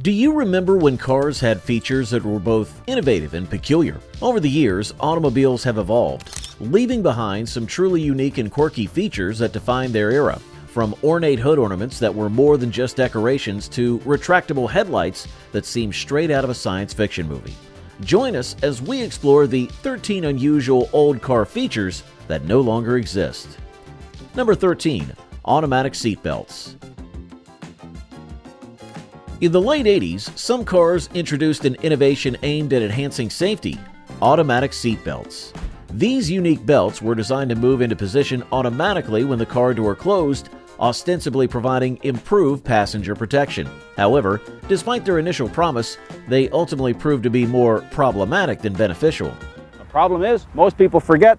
Do you remember when cars had features that were both innovative and peculiar? Over the years, automobiles have evolved, leaving behind some truly unique and quirky features that defined their era. From ornate hood ornaments that were more than just decorations to retractable headlights that seemed straight out of a science fiction movie. Join us as we explore the 13 unusual old car features that no longer exist. Number 13. Automatic seatbelts. In the late 80s, some cars introduced an innovation aimed at enhancing safety: automatic seatbelts. These unique belts were designed to move into position automatically when the car door closed, ostensibly providing improved passenger protection. However, despite their initial promise, they ultimately proved to be more problematic than beneficial. The problem is, most people forget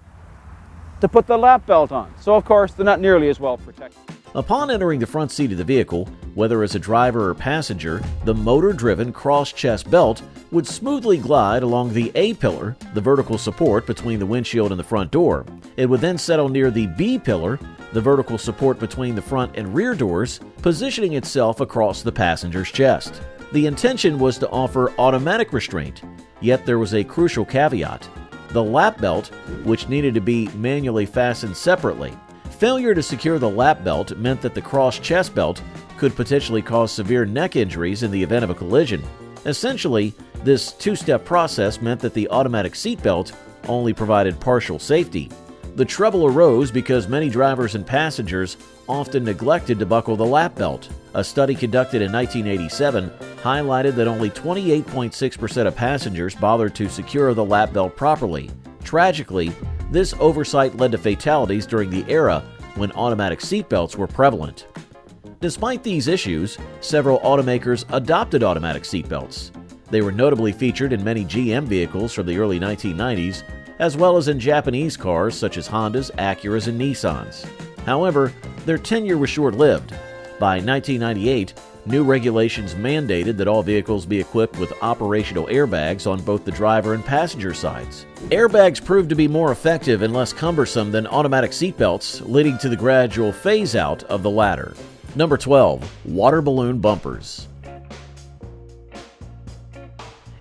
to put the lap belt on, so of course they're not nearly as well protected. Upon entering the front seat of the vehicle, whether as a driver or passenger, the motor-driven cross-chest belt would smoothly glide along the A-pillar, the vertical support between the windshield and the front door. It would then settle near the B-pillar, the vertical support between the front and rear doors, positioning itself across the passenger's chest. The intention was to offer automatic restraint, yet there was a crucial caveat: the lap belt, which needed to be manually fastened separately. Failure to secure the lap belt meant that the cross-chest belt could potentially cause severe neck injuries in the event of a collision. Essentially, this two-step process meant that the automatic seatbelt only provided partial safety. The trouble arose because many drivers and passengers often neglected to buckle the lap belt. A study conducted in 1987 highlighted that only 28.6% of passengers bothered to secure the lap belt properly. Tragically, this oversight led to fatalities during the era when automatic seatbelts were prevalent. Despite these issues, several automakers adopted automatic seatbelts. They were notably featured in many GM vehicles from the early 1990s, as well as in Japanese cars such as Hondas, Acuras, and Nissans. However, their tenure was short-lived. By 1998, new regulations mandated that all vehicles be equipped with operational airbags on both the driver and passenger sides. Airbags proved to be more effective and less cumbersome than automatic seatbelts, leading to the gradual phase-out of the latter. Number 12. Water balloon bumpers.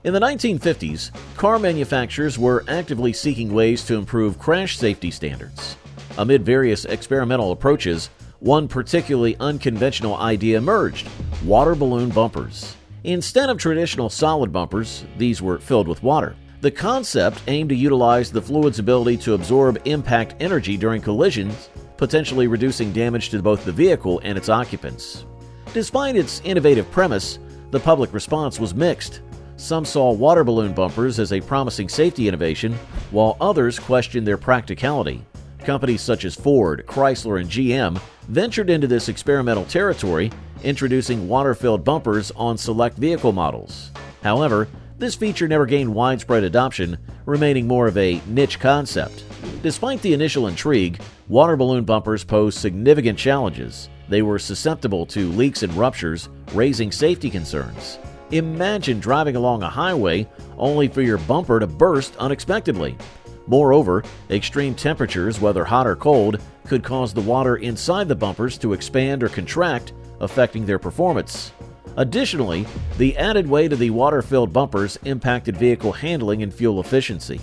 In the 1950s, car manufacturers were actively seeking ways to improve crash safety standards. Amid various experimental approaches, one particularly unconventional idea emerged: water balloon bumpers. Instead of traditional solid bumpers, these were filled with water. The concept aimed to utilize the fluid's ability to absorb impact energy during collisions, potentially reducing damage to both the vehicle and its occupants. Despite its innovative premise, the public response was mixed. Some saw water balloon bumpers as a promising safety innovation, while others questioned their practicality. Companies such as Ford, Chrysler, and GM ventured into this experimental territory, introducing water-filled bumpers on select vehicle models. However, this feature never gained widespread adoption, remaining more of a niche concept. Despite the initial intrigue, water balloon bumpers posed significant challenges. They were susceptible to leaks and ruptures, raising safety concerns. Imagine driving along a highway only for your bumper to burst unexpectedly. Moreover, extreme temperatures, whether hot or cold, could cause the water inside the bumpers to expand or contract, affecting their performance. Additionally, the added weight of the water-filled bumpers impacted vehicle handling and fuel efficiency.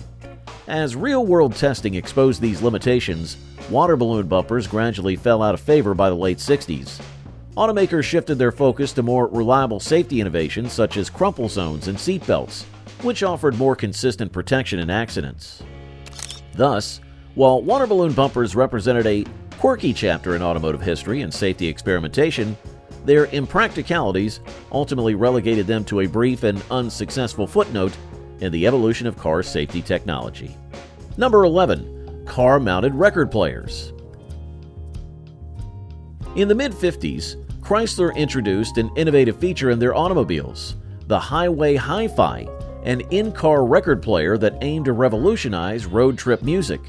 As real-world testing exposed these limitations, water balloon bumpers gradually fell out of favor by the late 60s. Automakers shifted their focus to more reliable safety innovations such as crumple zones and seat belts, which offered more consistent protection in accidents. Thus, while water balloon bumpers represented a quirky chapter in automotive history and safety experimentation, their impracticalities ultimately relegated them to a brief and unsuccessful footnote in the evolution of car safety technology. Number 11. Car-mounted record players. In the mid-50s, Chrysler introduced an innovative feature in their automobiles: the Highway Hi-Fi, an in-car record player that aimed to revolutionize road trip music.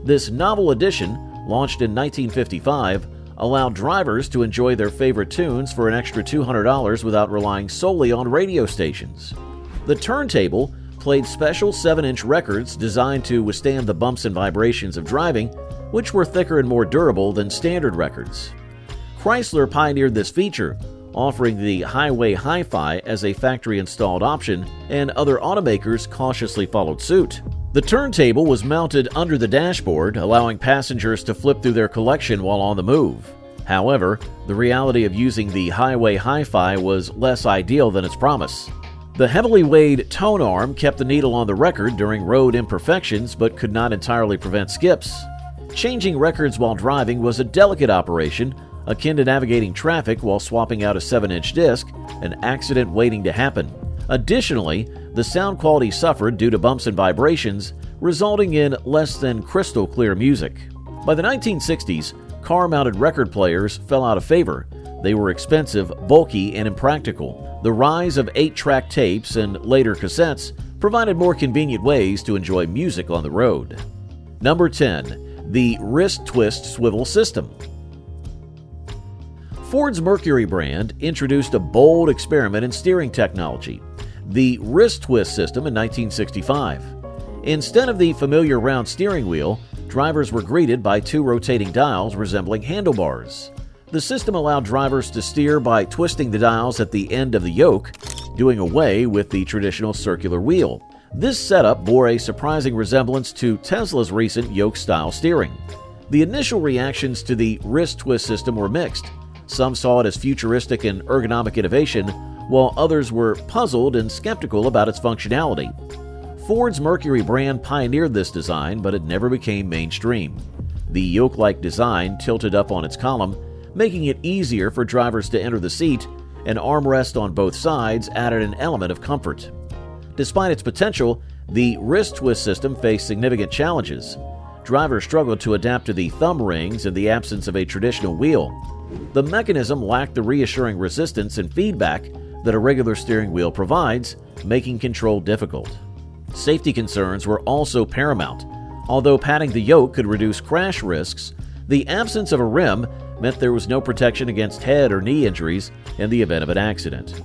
This novel addition, launched in 1955, allowed drivers to enjoy their favorite tunes for an extra $200 without relying solely on radio stations. The turntable played special 7-inch records designed to withstand the bumps and vibrations of driving, which were thicker and more durable than standard records. Chrysler pioneered this feature, offering the Highway Hi-Fi as a factory-installed option, and other automakers cautiously followed suit. The turntable was mounted under the dashboard, allowing passengers to flip through their collection while on the move. However, the reality of using the Highway Hi-Fi was less ideal than its promise. The heavily weighed tone arm kept the needle on the record during road imperfections but could not entirely prevent skips. Changing records while driving was a delicate operation, akin to navigating traffic while swapping out a 7-inch disc, an accident waiting to happen. Additionally, the sound quality suffered due to bumps and vibrations, resulting in less than crystal clear music. By the 1960s, car-mounted record players fell out of favor. They were expensive, bulky, and impractical. The rise of 8-track tapes and later cassettes provided more convenient ways to enjoy music on the road. Number 10. The wrist twist swivel system. Ford's Mercury brand introduced a bold experiment in steering technology, the wrist twist system, in 1965. Instead of the familiar round steering wheel, drivers were greeted by 2 rotating dials resembling handlebars. The system allowed drivers to steer by twisting the dials at the end of the yoke, doing away with the traditional circular wheel. This setup bore a surprising resemblance to Tesla's recent yoke-style steering. The initial reactions to the wrist twist system were mixed. Some saw it as futuristic and ergonomic innovation, while others were puzzled and skeptical about its functionality. Ford's Mercury brand pioneered this design, but it never became mainstream. The yoke-like design tilted up on its column, making it easier for drivers to enter the seat. An armrest on both sides added an element of comfort. Despite its potential, the wrist twist system faced significant challenges. Drivers struggled to adapt to the thumb rings in the absence of a traditional wheel. The mechanism lacked the reassuring resistance and feedback that a regular steering wheel provides, making control difficult. Safety concerns were also paramount. Although padding the yoke could reduce crash risks, the absence of a rim meant there was no protection against head or knee injuries in the event of an accident.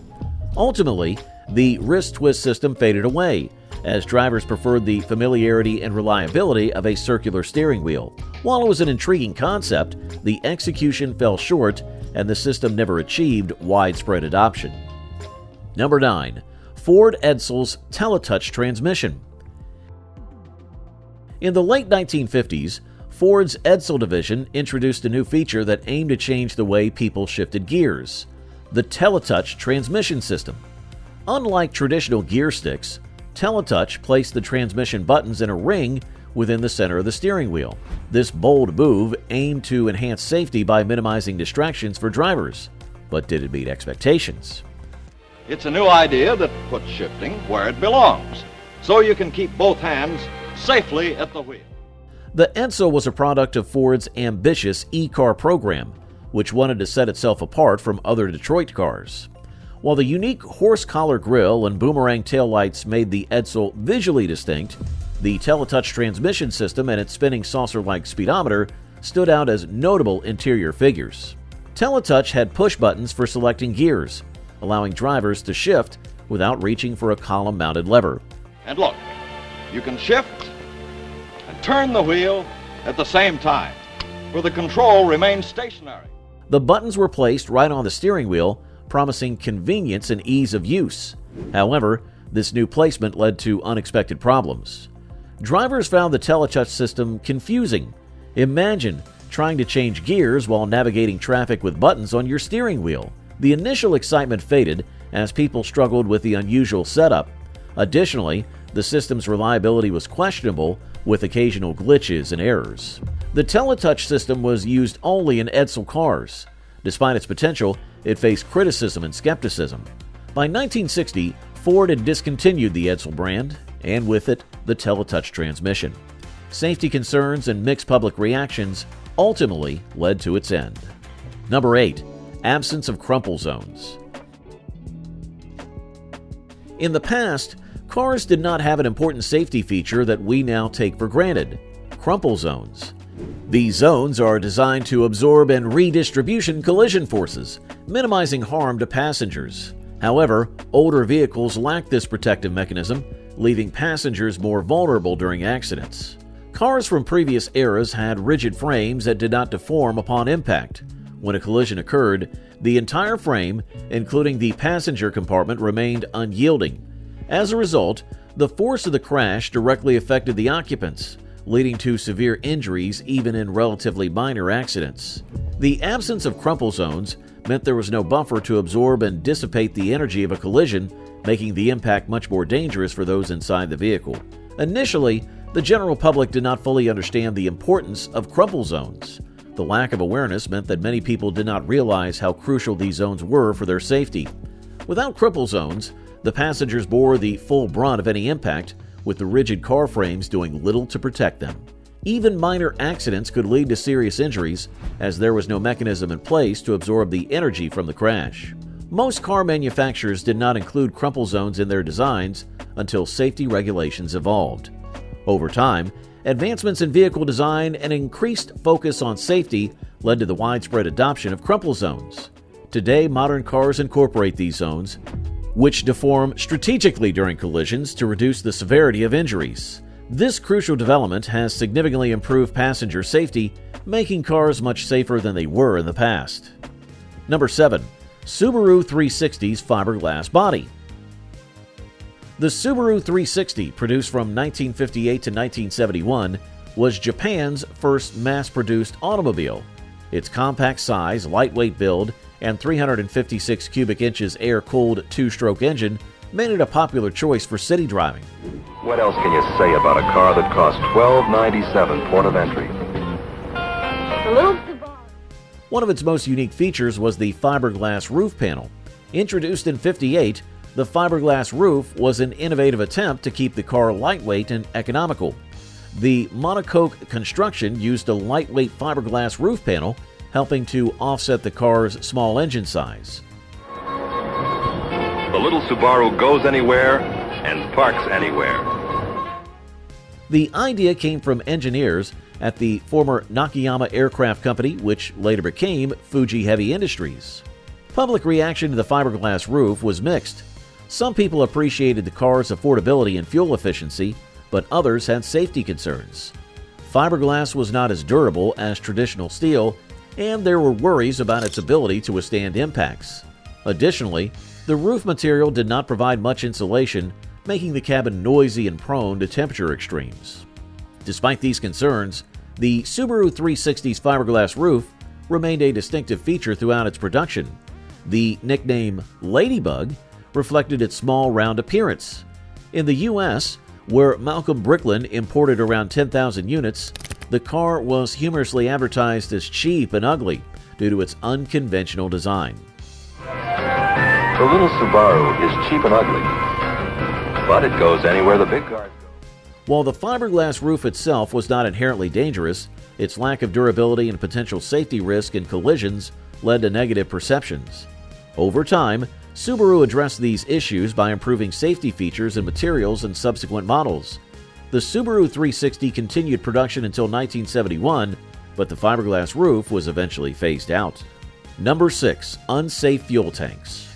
Ultimately, the wrist twist system faded away, as drivers preferred the familiarity and reliability of a circular steering wheel. While it was an intriguing concept, the execution fell short and the system never achieved widespread adoption. Number 9. Ford Edsel's teletouch transmission. In the late 1950s, Ford's Edsel division introduced a new feature that aimed to change the way people shifted gears: the teletouch transmission system. Unlike traditional gear sticks, teletouch placed the transmission buttons in a ring within the center of the steering wheel. This bold move aimed to enhance safety by minimizing distractions for drivers. But did it meet expectations? It's a new idea that puts shifting where it belongs, so you can keep both hands safely at the wheel. The Edsel was a product of Ford's ambitious e-car program, which wanted to set itself apart from other Detroit cars. While the unique horse-collar grille and boomerang taillights made the Edsel visually distinct, the teletouch transmission system and its spinning saucer-like speedometer stood out as notable interior figures. Teletouch had push buttons for selecting gears, allowing drivers to shift without reaching for a column-mounted lever. And look, you can shift and turn the wheel at the same time, where the control remains stationary. The buttons were placed right on the steering wheel, promising convenience and ease of use. However, this new placement led to unexpected problems. Drivers found the teletouch system confusing. Imagine trying to change gears while navigating traffic with buttons on your steering wheel. The initial excitement faded as people struggled with the unusual setup. Additionally, the system's reliability was questionable, with occasional glitches and errors. The teletouch system was used only in Edsel cars. Despite its potential, it faced criticism and skepticism. By 1960, Ford had discontinued the Edsel brand, and with it, the teletouch transmission. Safety concerns and mixed public reactions ultimately led to its end. Number 8. Absence of crumple zones. In the past, cars did not have an important safety feature that we now take for granted: crumple zones. These zones are designed to absorb and redistribution collision forces, minimizing harm to passengers. However, older vehicles lack this protective mechanism, leaving passengers more vulnerable during accidents. Cars from previous eras had rigid frames that did not deform upon impact. When a collision occurred, The entire frame, including the passenger compartment, remained unyielding. As a result, the force of the crash directly affected the occupants, leading to severe injuries even in relatively minor accidents. The absence of crumple zones meant there was no buffer to absorb and dissipate the energy of a collision, making the impact much more dangerous for those inside the vehicle. Initially, the general public did not fully understand the importance of crumple zones. The lack of awareness meant that many people did not realize how crucial these zones were for their safety. Without crumple zones, the passengers bore the full brunt of any impact, with the rigid car frames doing little to protect them. Even minor accidents could lead to serious injuries, as there was no mechanism in place to absorb the energy from the crash. Most car manufacturers did not include crumple zones in their designs until safety regulations evolved. Over time, advancements in vehicle design and increased focus on safety led to the widespread adoption of crumple zones. Today, modern cars incorporate these zones, which deform strategically during collisions to reduce the severity of injuries. This crucial development has significantly improved passenger safety, making cars much safer than they were in the past. Number 7. Subaru 360's fiberglass body. The Subaru 360, produced from 1958 to 1971, was Japan's first mass-produced automobile. Its compact size, lightweight build, and 356 cubic inches air-cooled two-stroke engine made it a popular choice for city driving. What else can you say about a car that cost $12.97 port of entry? A little Subaru. One of its most unique features was the fiberglass roof panel. Introduced in '58, the fiberglass roof was an innovative attempt to keep the car lightweight and economical. The monocoque construction used a lightweight fiberglass roof panel, helping to offset the car's small engine size. The little Subaru goes anywhere and parks anywhere. The idea came from engineers at the former Nakayama Aircraft Company, which later became Fuji Heavy Industries. Public reaction to the fiberglass roof was mixed. Some people appreciated the car's affordability and fuel efficiency, but others had safety concerns. Fiberglass was not as durable as traditional steel, and there were worries about its ability to withstand impacts. Additionally, the roof material did not provide much insulation, making the cabin noisy and prone to temperature extremes. Despite these concerns, the Subaru 360's fiberglass roof remained a distinctive feature throughout its production. The nickname Ladybug reflected its small, round appearance. In the U.S., where Malcolm Bricklin imported around 10,000 units, the car was humorously advertised as cheap and ugly due to its unconventional design. The little Subaru is cheap and ugly, but it goes anywhere the big cars go. While the fiberglass roof itself was not inherently dangerous, its lack of durability and potential safety risk in collisions led to negative perceptions. Over time, Subaru addressed these issues by improving safety features and materials in subsequent models. The Subaru 360 continued production until 1971, but the fiberglass roof was eventually phased out. Number 6. Unsafe fuel tanks.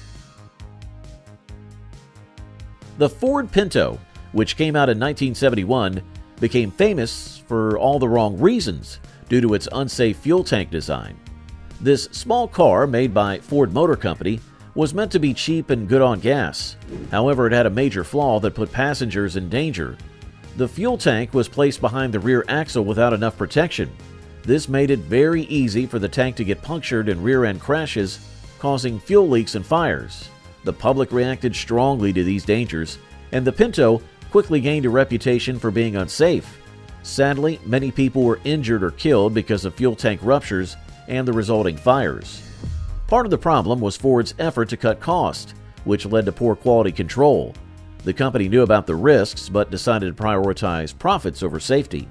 The Ford Pinto, which came out in 1971, became famous for all the wrong reasons due to its unsafe fuel tank design. This small car, made by Ford Motor Company, was meant to be cheap and good on gas. However, it had a major flaw that put passengers in danger. The fuel tank was placed behind the rear axle without enough protection. This made it very easy for the tank to get punctured in rear-end crashes, causing fuel leaks and fires. The public reacted strongly to these dangers, and the Pinto quickly gained a reputation for being unsafe. Sadly, many people were injured or killed because of fuel tank ruptures and the resulting fires. Part of the problem was Ford's effort to cut costs, which led to poor quality control. The company knew about the risks but decided to prioritize profits over safety.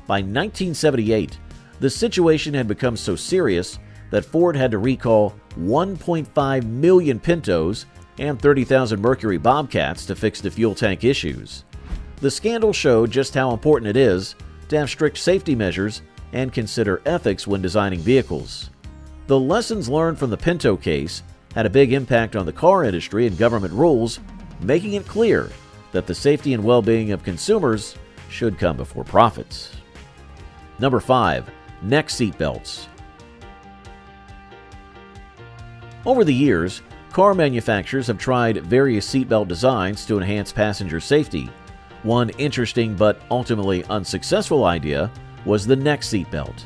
By 1978, the situation had become so serious that Ford had to recall 1.5 million Pintos and 30,000 Mercury Bobcats to fix the fuel tank issues. The scandal showed just how important it is to have strict safety measures and consider ethics when designing vehicles. The lessons learned from the Pinto case had a big impact on the car industry and government rules, making it clear that the safety and well-being of consumers should come before profits. Number 5. Neck seat belts. Over the years, car manufacturers have tried various seatbelt designs to enhance passenger safety. One interesting but ultimately unsuccessful idea was the neck seatbelt.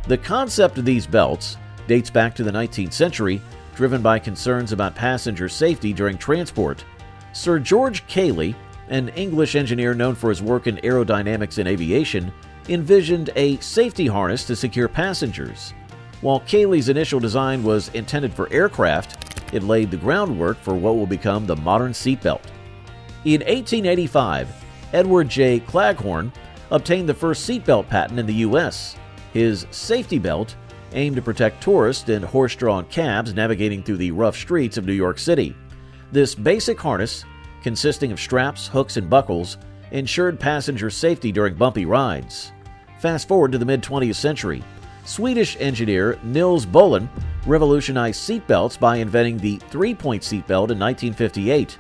The concept of these belts dates back to the 19th century, driven by concerns about passenger safety during transport. Sir George Cayley, an English engineer known for his work in aerodynamics and aviation, envisioned a safety harness to secure passengers. While Cayley's initial design was intended for aircraft, it laid the groundwork for what will become the modern seatbelt. In 1885, Edward J. Claghorn obtained the first seatbelt patent in the U.S. His safety belt aimed to protect tourists in horse-drawn cabs navigating through the rough streets of New York City. This basic harness, consisting of straps, hooks, and buckles, ensured passenger safety during bumpy rides. Fast forward to the mid-20th century. Swedish engineer Nils Bohlin revolutionized seatbelts by inventing the three-point seatbelt in 1958.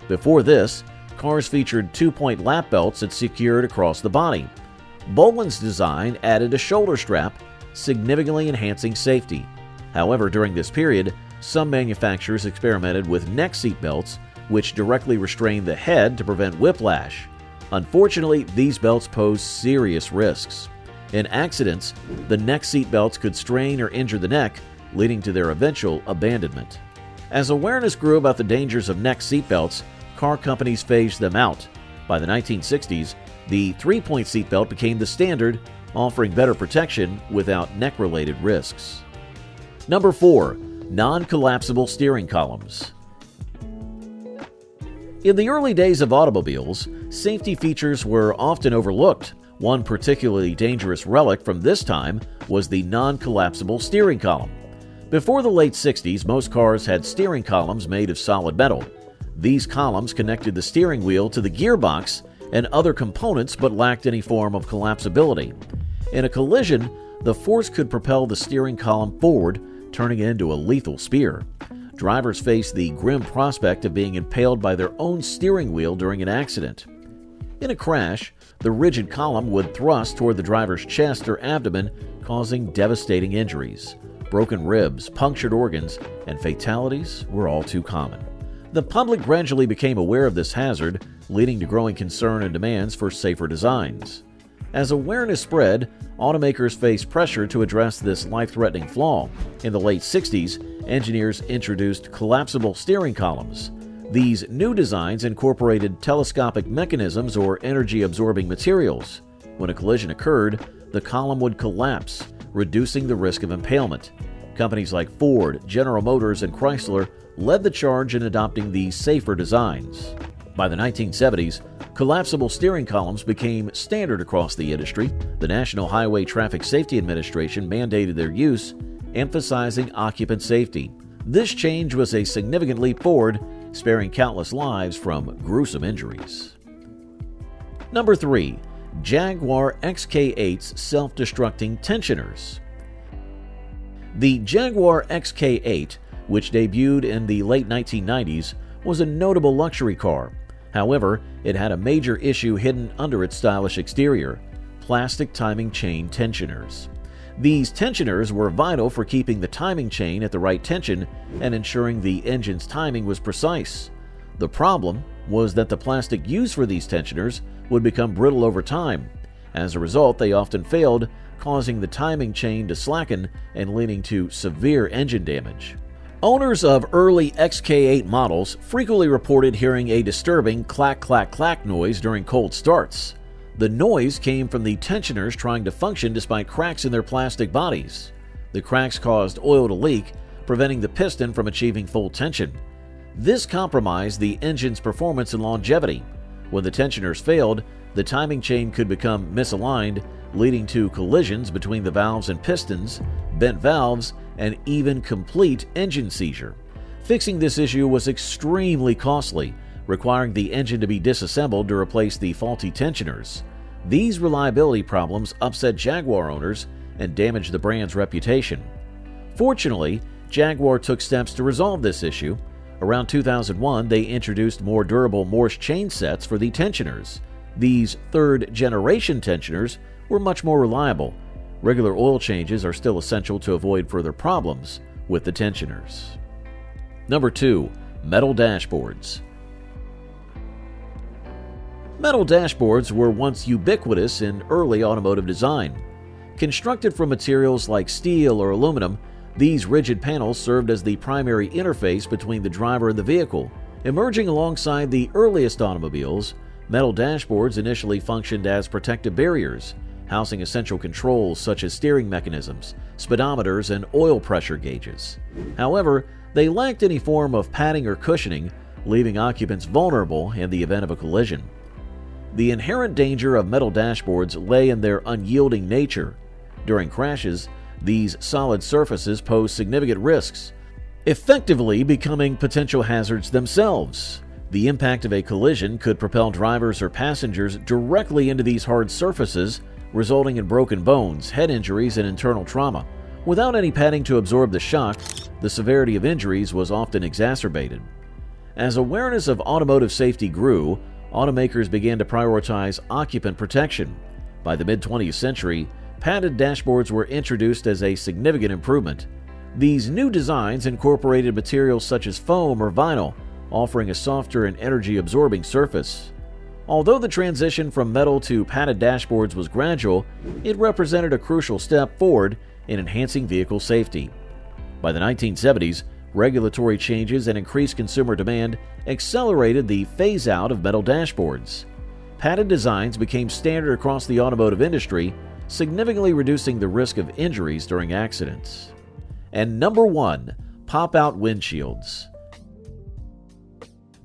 Before this, cars featured two-point lap belts that secured across the body. Bohlin's design added a shoulder strap, significantly enhancing safety. However, during this period, some manufacturers experimented with neck seatbelts, which directly restrained the head to prevent whiplash. Unfortunately, these belts pose serious risks. In accidents, the neck seatbelts could strain or injure the neck, leading to their eventual abandonment. As awareness grew about the dangers of neck seatbelts, car companies phased them out. By the 1960s, the three-point seatbelt became the standard, offering better protection without neck-related risks. Number 4. Non-collapsible steering columns. In the early days of automobiles, safety features were often overlooked. One particularly dangerous relic from this time was the non-collapsible steering column. Before the late 60s, most cars had steering columns made of solid metal. These columns connected the steering wheel to the gearbox and other components but lacked any form of collapsibility. In a collision, the force could propel the steering column forward, turning it into a lethal spear. Drivers faced the grim prospect of being impaled by their own steering wheel during an accident. In a crash, the rigid column would thrust toward the driver's chest or abdomen, causing devastating injuries. Broken ribs, punctured organs, and fatalities were all too common. The public gradually became aware of this hazard, leading to growing concern and demands for safer designs. As awareness spread, automakers faced pressure to address this life-threatening flaw. In the late 60s, engineers introduced collapsible steering columns. These new designs incorporated telescopic mechanisms or energy-absorbing materials. When a collision occurred, the column would collapse, reducing the risk of impalement. Companies like Ford, General Motors, and Chrysler led the charge in adopting these safer designs. By the 1970s, collapsible steering columns became standard across the industry. The National Highway Traffic Safety Administration mandated their use, emphasizing occupant safety. This change was a significant leap forward, sparing countless lives from gruesome injuries. Number 3. Jaguar XK8's self-destructing tensioners. The Jaguar XK8, which debuted in the late 1990s, was a notable luxury car. However, it had a major issue hidden under its stylish exterior: plastic timing chain tensioners. These tensioners were vital for keeping the timing chain at the right tension and ensuring the engine's timing was precise. The problem was that the plastic used for these tensioners would become brittle over time. As a result, they often failed, causing the timing chain to slacken and leading to severe engine damage. Owners of early XK8 models frequently reported hearing a disturbing clack-clack-clack noise during cold starts. The noise came from the tensioners trying to function despite cracks in their plastic bodies. The cracks caused oil to leak, preventing the piston from achieving full tension. This compromised the engine's performance and longevity. When the tensioners failed, the timing chain could become misaligned, leading to collisions between the valves and pistons, bent valves, and even complete engine seizure. Fixing this issue was extremely costly, requiring the engine to be disassembled to replace the faulty tensioners. These reliability problems upset Jaguar owners and damaged the brand's reputation. Fortunately, Jaguar took steps to resolve this issue. Around 2001, they introduced more durable Morse chain sets for the tensioners. These third-generation tensioners were much more reliable. Regular oil changes are still essential to avoid further problems with the tensioners. Number 2. Metal dashboards. Metal dashboards were once ubiquitous in early automotive design. Constructed from materials like steel or aluminum, these rigid panels served as the primary interface between the driver and the vehicle. Emerging alongside the earliest automobiles, metal dashboards initially functioned as protective barriers, housing essential controls such as steering mechanisms, speedometers, and oil pressure gauges. However, they lacked any form of padding or cushioning, leaving occupants vulnerable in the event of a collision. The inherent danger of metal dashboards lay in their unyielding nature. During crashes, these solid surfaces pose significant risks, effectively becoming potential hazards themselves. The impact of a collision could propel drivers or passengers directly into these hard surfaces, resulting in broken bones, head injuries, and internal trauma. Without any padding to absorb the shock, the severity of injuries was often exacerbated. As awareness of automotive safety grew, automakers began to prioritize occupant protection. By the mid-20th century, padded dashboards were introduced as a significant improvement. These new designs incorporated materials such as foam or vinyl, offering a softer and energy-absorbing surface. Although the transition from metal to padded dashboards was gradual, it represented a crucial step forward in enhancing vehicle safety. By the 1970s, regulatory changes and increased consumer demand accelerated the phase-out of metal dashboards. Padded designs became standard across the automotive industry, significantly reducing the risk of injuries during accidents. And number 1, pop-out windshields.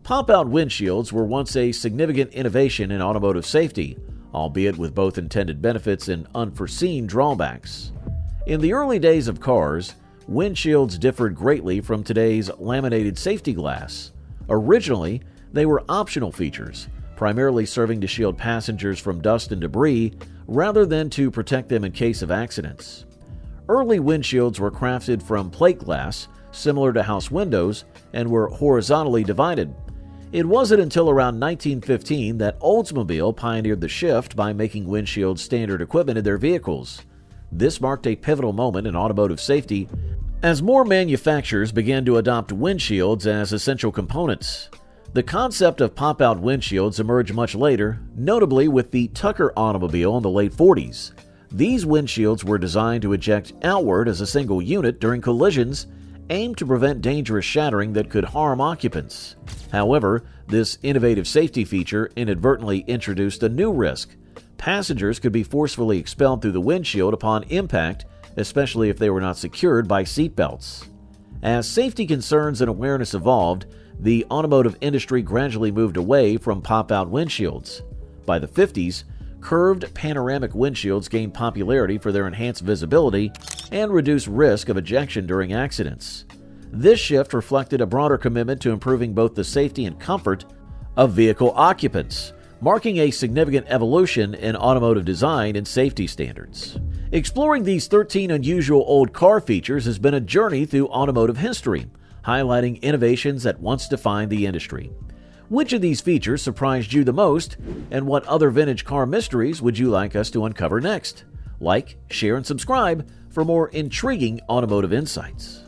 Pop-out windshields were once a significant innovation in automotive safety, albeit with both intended benefits and unforeseen drawbacks. In the early days of cars, windshields differed greatly from today's laminated safety glass. Originally, they were optional features, primarily serving to shield passengers from dust and debris rather than to protect them in case of accidents. Early windshields were crafted from plate glass, similar to house windows, and were horizontally divided. It wasn't until around 1915 that Oldsmobile pioneered the shift by making windshields standard equipment in their vehicles. This marked a pivotal moment in automotive safety as more manufacturers began to adopt windshields as essential components. The concept of pop-out windshields emerged much later, notably with the Tucker automobile in the late 40s. These windshields were designed to eject outward as a single unit during collisions, aimed to prevent dangerous shattering that could harm occupants. However, this innovative safety feature inadvertently introduced a new risk. Passengers could be forcefully expelled through the windshield upon impact, especially if they were not secured by seatbelts. As safety concerns and awareness evolved, the automotive industry gradually moved away from pop-out windshields. By the 50s, curved panoramic windshields gained popularity for their enhanced visibility and reduced risk of ejection during accidents. This shift reflected a broader commitment to improving both the safety and comfort of vehicle occupants, marking a significant evolution in automotive design and safety standards. Exploring these 13 unusual old car features has been a journey through automotive history, highlighting innovations that once defined the industry. Which of these features surprised you the most, and what other vintage car mysteries would you like us to uncover next? Like, share, and subscribe for more intriguing automotive insights.